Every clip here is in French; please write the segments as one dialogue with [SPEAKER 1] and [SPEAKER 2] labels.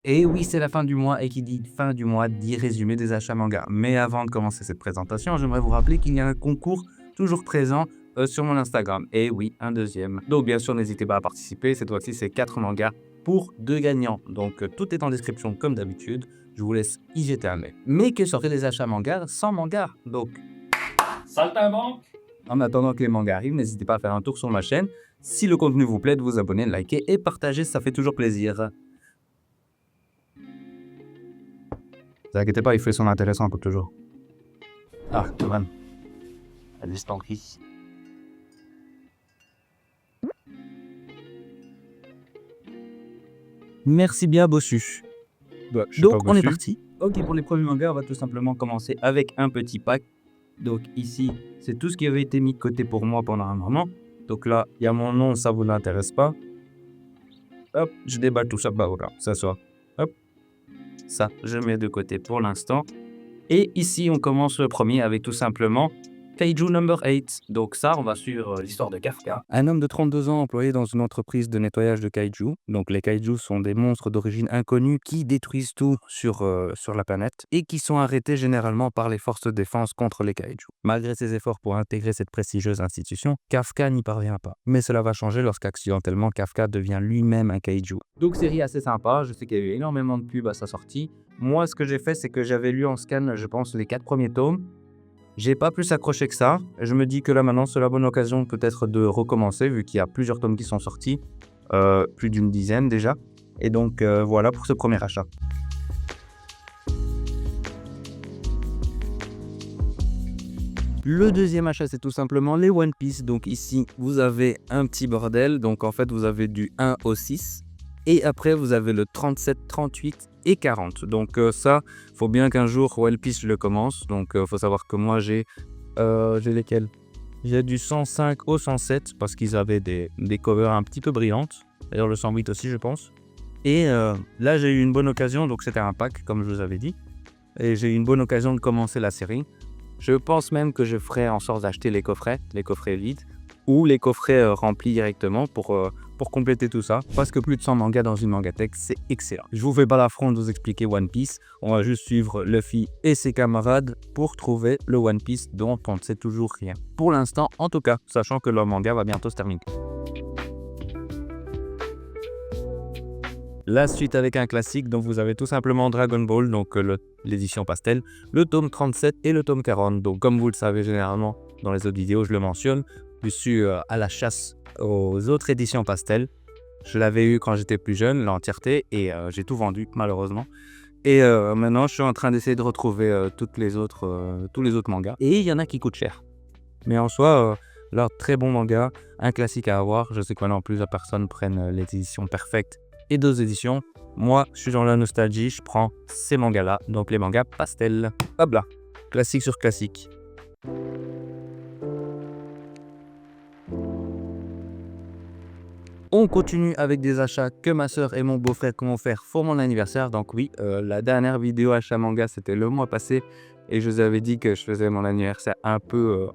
[SPEAKER 1] Et oui, c'est la fin du mois et qui dit fin du mois dit résumé des achats manga. Mais avant de commencer cette présentation, j'aimerais vous rappeler qu'il y a un concours toujours présent sur mon Instagram. Et oui, un deuxième. Donc bien sûr, n'hésitez pas à participer. Cette fois-ci, c'est 4 mangas pour 2 gagnants. Donc tout est en description comme d'habitude. Je vous laisse y jeter un œil. Mais que seraient les achats manga sans manga? Donc, saltimbanque! En attendant que les mangas arrivent, n'hésitez pas à faire un tour sur ma chaîne. Si le contenu vous plaît, de vous abonner, de liker et partager, ça fait toujours plaisir. Ne vous inquiétez pas, il fait son intéressant comme toujours. Ah, man. Allez, c'est tranquille. Merci bien, Bossu.
[SPEAKER 2] Bah, je sais
[SPEAKER 1] Donc,
[SPEAKER 2] pas
[SPEAKER 1] on est
[SPEAKER 2] bossu.
[SPEAKER 1] parti. Ok, pour les premiers mangas, on va tout simplement commencer avec un petit pack. Donc, ici, c'est tout ce qui avait été mis de côté pour moi pendant un moment. Donc là, il y a mon nom, ça vous n'intéresse pas. Hop, je déballe tout ça, bah voilà, ça soit. Hop, ça, je mets de côté pour l'instant. Et ici, on commence le premier avec tout simplement Kaiju Number 8. Donc ça, on va suivre l'histoire de Kafka. Un homme de 32 ans employé dans une entreprise de nettoyage de kaiju. Donc les kaiju sont des monstres d'origine inconnue qui détruisent tout sur la planète et qui sont arrêtés généralement par les forces de défense contre les kaiju. Malgré ses efforts pour intégrer cette prestigieuse institution, Kafka n'y parvient pas. Mais cela va changer lorsqu'accidentellement Kafka devient lui-même un kaiju. Donc série assez sympa, je sais qu'il y a eu énormément de pubs à sa sortie. Moi, ce que j'ai fait, c'est que j'avais lu en scan, je pense, les 4 premiers tomes. J'ai pas plus accroché que ça. Je me dis que là, maintenant, c'est la bonne occasion peut-être de recommencer, vu qu'il y a plusieurs tomes qui sont sortis. Plus d'une dizaine déjà. Et donc, voilà pour ce premier achat. Le deuxième achat, c'est tout simplement les One Piece. Donc ici, vous avez un petit bordel. Donc en fait, vous avez du 1 au 6. Et après, vous avez le 37, 38 et 40. Donc ça, faut bien qu'un jour One Piece je le commence. Donc faut savoir que moi j'ai lesquels? J'ai du 105 au 107 parce qu'ils avaient des covers un petit peu brillantes. D'ailleurs le 108 aussi je pense. Et là j'ai eu une bonne occasion, donc c'était un pack comme je vous avais dit. Et j'ai eu une bonne occasion de commencer la série. Je pense même que je ferai en sorte d'acheter les coffrets vides ou les coffrets remplis directement pour compléter tout ça, parce que plus de 100 mangas dans une mangatech, c'est excellent. Je vous fais pas l'affront de vous expliquer One Piece, on va juste suivre Luffy et ses camarades pour trouver le One Piece dont on ne sait toujours rien. Pour l'instant, en tout cas, sachant que leur manga va bientôt se terminer. La suite avec un classique, donc vous avez tout simplement Dragon Ball, donc l'édition pastel, le tome 37 et le tome 40. Donc comme vous le savez généralement dans les autres vidéos, je le mentionne, je suis à la chasse aux autres éditions pastel. Je l'avais eu quand j'étais plus jeune, l'entièreté, et j'ai tout vendu malheureusement. Et maintenant, je suis en train d'essayer de retrouver tous les autres mangas. Et il y en a qui coûtent cher. Mais en soi, leur très bon manga, un classique à avoir. Je sais que maintenant plusieurs personnes prennent les éditions perfectes et 2 éditions. Moi, je suis dans la nostalgie, je prends ces mangas-là, donc les mangas pastels. Hop là, classique sur classique. On continue avec des achats que ma soeur et mon beau-frère m'ont fait pour mon anniversaire. Donc oui, la dernière vidéo achat manga, c'était le mois passé. Et je vous avais dit que je faisais mon anniversaire un peu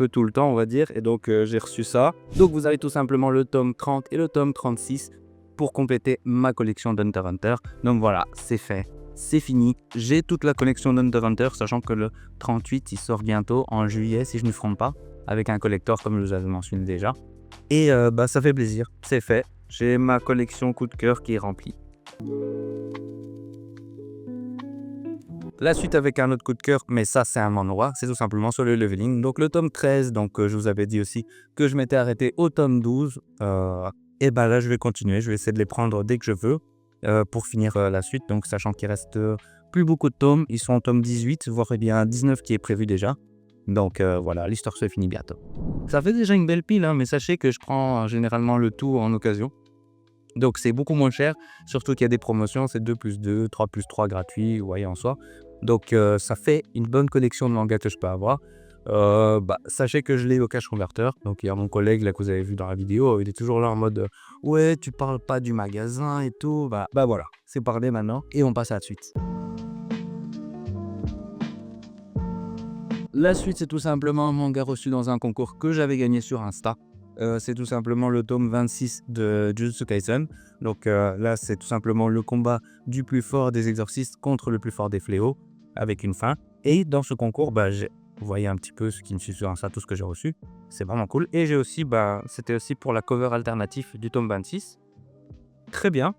[SPEAKER 1] tout le temps, on va dire. Et donc, j'ai reçu ça. Donc, vous avez tout simplement le tome 30 et le tome 36 pour compléter ma collection d'Hunter x Hunter. Donc voilà, c'est fait. C'est fini. J'ai toute la collection d'Hunter x Hunter, sachant que le 38, il sort bientôt en juillet, si je ne me trompe pas, avec un collector, comme je vous avais mentionné déjà. Et ça fait plaisir. C'est fait. J'ai ma collection coup de cœur qui est remplie. La suite avec un autre coup de cœur, mais ça c'est un manhwa, c'est tout simplement sur le leveling. Donc le tome 13, donc je vous avais dit aussi que je m'étais arrêté au tome 12. Et ben là je vais continuer, je vais essayer de les prendre dès que je veux pour finir la suite. Donc sachant qu'il reste plus beaucoup de tomes, ils sont au tome 18, voire il y a un 19 qui est prévu déjà. Donc voilà, l'histoire se finit bientôt. Ça fait déjà une belle pile, hein, mais sachez que je prends généralement le tout en occasion. Donc c'est beaucoup moins cher, surtout qu'il y a des promotions, c'est 2 plus 2, 3 plus 3 gratuit, vous voyez en soi. Donc ça fait une bonne collection de mangas que je peux avoir. Sachez que je l'ai au cash converteur. Donc il y a mon collègue là que vous avez vu dans la vidéo, il est toujours là en mode ouais tu parles pas du magasin et tout. Bah voilà, c'est parlé maintenant et on passe à la suite. La suite c'est tout simplement un manga reçu dans un concours que j'avais gagné sur Insta. c'est tout simplement le tome 26 de Jujutsu Kaisen. Donc là, c'est tout simplement le combat du plus fort des exorcistes contre le plus fort des fléaux, avec une fin. Et dans ce concours, vous voyez un petit peu ce qui me suit sur Insta, tout ce que j'ai reçu. C'est vraiment cool. Et j'ai aussi, c'était aussi pour la cover alternative du tome 26. Très bien.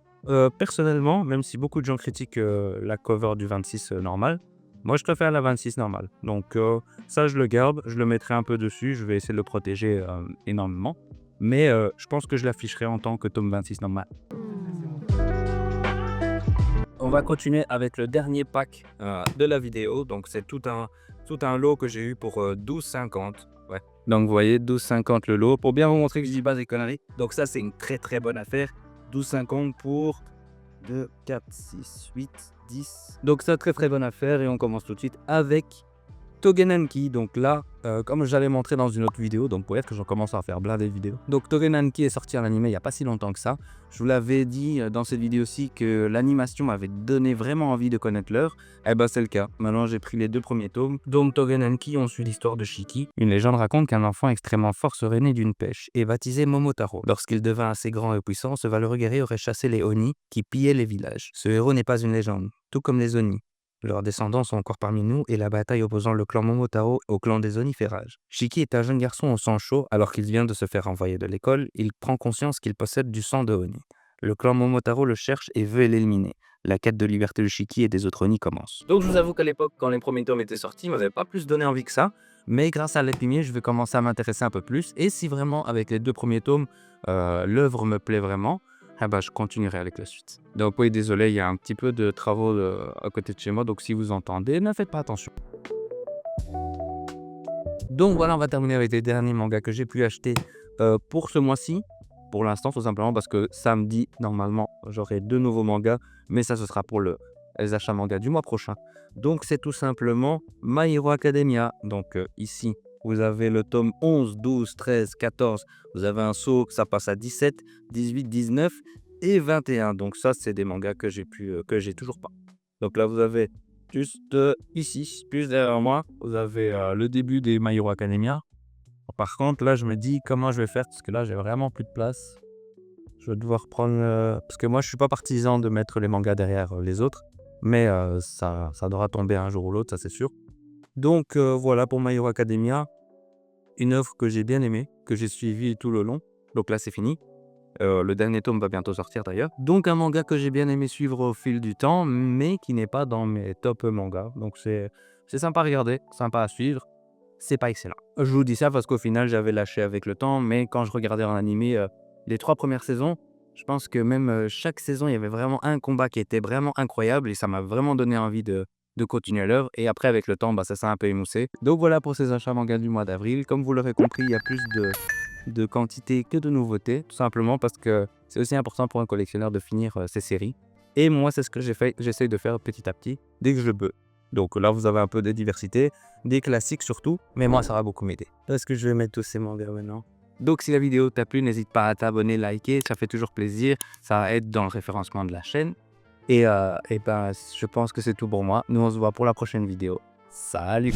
[SPEAKER 1] Personnellement, même si beaucoup de gens critiquent la cover du 26 normal, moi je préfère la 26 normale. Donc ça, je le garde, je le mettrai un peu dessus, je vais essayer de le protéger énormément. Mais je pense que je l'afficherai en tant que tome 26 normal. On va continuer avec le dernier pack de la vidéo. Donc c'est tout un lot que j'ai eu pour 12,50. Ouais. Donc vous voyez, 12,50 le lot. Pour bien vous montrer que je dis pas des conneries. Donc ça, c'est une très très bonne affaire. 12,50 pour 2, 4, 6, 8, 10. Donc ça, très très bonne affaire. Et on commence tout de suite avec Togenanki. Donc là, comme j'allais montrer dans une autre vidéo, donc pour être que j'en commence à faire blinder de vidéos. Donc Togenanki est sorti en animé il n'y a pas si longtemps que ça. Je vous l'avais dit dans cette vidéo-ci que l'animation m'avait donné vraiment envie de connaître l'heure. Eh ben c'est le cas. Maintenant j'ai pris les 2 premiers tomes. Donc Togenanki, on suit l'histoire de Shiki. Une légende raconte qu'un enfant extrêmement fort serait né d'une pêche et baptisé Momotaro. Lorsqu'il devint assez grand et puissant, ce valeureux guerrier aurait chassé les Oni qui pillaient les villages. Ce héros n'est pas une légende, tout comme les Oni. Leurs descendants sont encore parmi nous et la bataille opposant le clan Momotaro au clan des Oni fait rage. Shiki est un jeune garçon au sang chaud. Alors qu'il vient de se faire renvoyer de l'école, il prend conscience qu'il possède du sang de Oni. Le clan Momotaro le cherche et veut l'éliminer. La quête de liberté de Shiki et des autres Oni commence. Donc je vous avoue qu'à l'époque, quand les premiers tomes étaient sortis, ils m'avaient pas plus donné envie que ça. Mais grâce à l'épimier, je vais commencer à m'intéresser un peu plus. Et si vraiment, avec les 2 premiers tomes, l'œuvre me plaît vraiment, je continuerai avec la suite. Donc oui, désolé, il y a un petit peu de travaux à côté de chez moi, donc si vous entendez, ne faites pas attention. Donc voilà, on va terminer avec les derniers mangas que j'ai pu acheter pour ce mois-ci. Pour l'instant, tout simplement parce que samedi, normalement, j'aurai 2 nouveaux mangas, mais ça, ce sera pour les achats mangas du mois prochain. Donc c'est tout simplement My Hero Academia. Donc ici, vous avez le tome 11, 12, 13, 14. Vous avez un saut, ça passe à 17, 18, 19 et 21. Donc ça, c'est des mangas que j'ai toujours pas. Donc là, vous avez juste ici, plus derrière moi, vous avez le début des My Hero Academia. Par contre, là, je me dis comment je vais faire parce que là, j'ai vraiment plus de place. Je vais devoir prendre... parce que moi, je suis pas partisan de mettre les mangas derrière les autres. Mais ça devra tomber un jour ou l'autre, ça c'est sûr. Donc voilà pour My Hero Academia. Une œuvre que j'ai bien aimée, que j'ai suivie tout le long. Donc là, c'est fini. Le dernier tome va bientôt sortir d'ailleurs. Donc un manga que j'ai bien aimé suivre au fil du temps, mais qui n'est pas dans mes top mangas. Donc c'est sympa à regarder, sympa à suivre. C'est pas excellent. Je vous dis ça parce qu'au final, j'avais lâché avec le temps, mais quand je regardais en animé les 3 premières saisons, je pense que même chaque saison, il y avait vraiment un combat qui était vraiment incroyable et ça m'a vraiment donné envie de continuer l'œuvre. Et après, avec le temps, ça s'est un peu émoussé. Donc voilà pour ces achats manga du mois d'avril. Comme vous l'aurez compris, il y a plus de quantité que de nouveautés, tout simplement parce que c'est aussi important pour un collectionneur de finir ses séries. Et moi, c'est ce que j'essaye de faire petit à petit, dès que je peux. Donc là, vous avez un peu de diversité, des classiques surtout, mais moi, ça va beaucoup m'aider. Est-ce que je vais mettre tous ces mangas maintenant? Donc si la vidéo t'a plu, n'hésite pas à t'abonner, liker, ça fait toujours plaisir, ça aide dans le référencement de la chaîne. Et je pense que c'est tout pour moi. Nous, on se voit pour la prochaine vidéo. Salut!